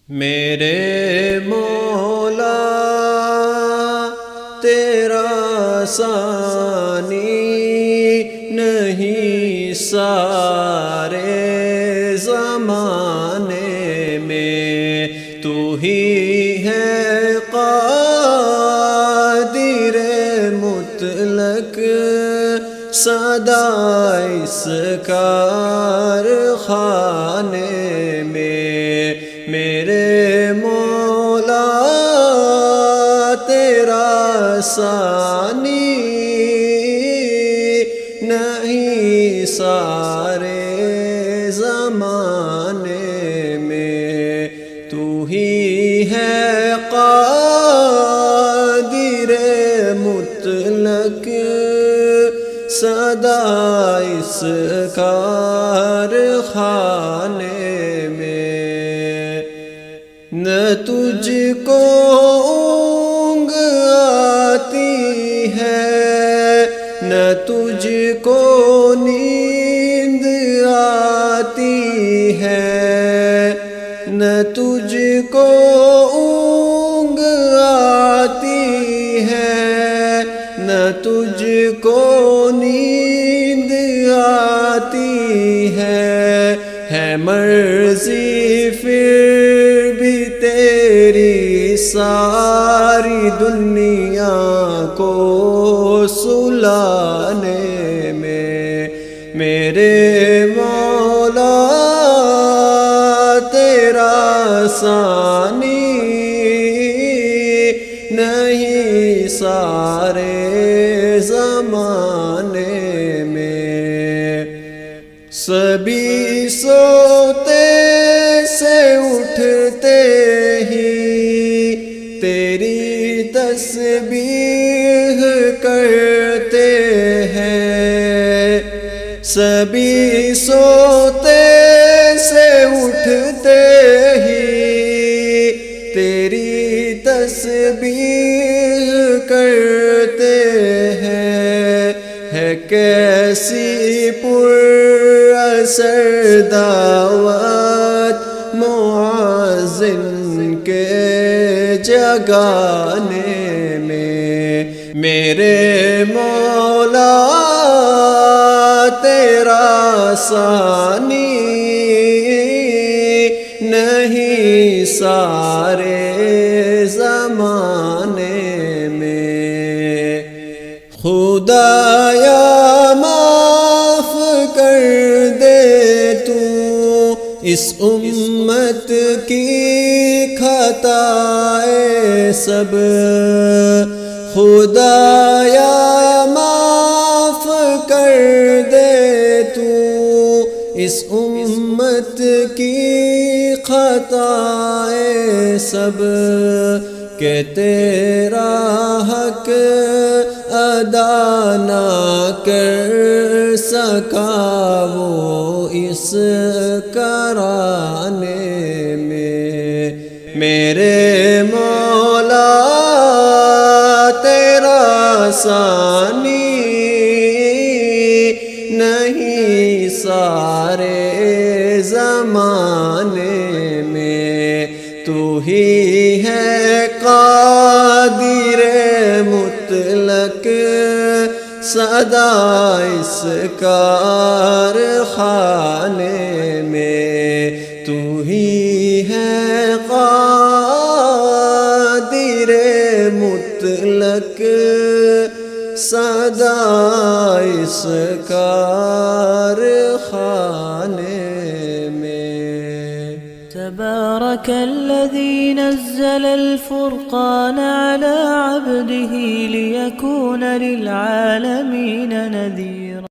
میرے مولا تیرا ثانی نہیں سارے زمانے میں، تو ہی ہے قادر مطلق سدا اس کارخانے میں۔ میرے مولا تیرا ثانی نہیں سارے زمانے میں، تو ہی ہے قادر مطلق سدا اس کارخانے میں۔ نہ تجھ کو اونگ آتی ہے، نہ تجھ کو نیند آتی ہے، نہ تجھ کو اونگ آتی ہے، نہ تجھ کو نیند آتی ہے مرضی پھر بھی تیری ساری دنیا کو سلانے میں۔ میرے مولا تیرا ثانی نہیں سارے زمانے میں۔ سبھی سوتے سے اٹھتے ہی تیری تسبیح کرتے ہیں، سبھی سوتے سے اٹھتے ہی تیری تسبیح کرتے ہیں۔ ہے کیسی پر اثر دعوت مؤذن کے جگانے میں۔ میرے مولا تیرا ثانی نہیں سارے زمانے میں۔ خدایا معاف کر دے تو اس امت کی خطائیں سب، خدایا معاف کر دے تو اس امت کی خطائیں سب، کہ تیرا حق ادا نہ کر سکا وہ اس کرانے میں۔ میرے مولا تیرا ثانی نہیں سارے زمانے میں، تو ہی ہے قادر مطلق سدا اس کارخانے میں، تو ہی ہے قادر مطلق سدا اس کارخانے میں۔ تبارك الذي نزل الفرقان على عبده ليكون للعالمين نذيرا۔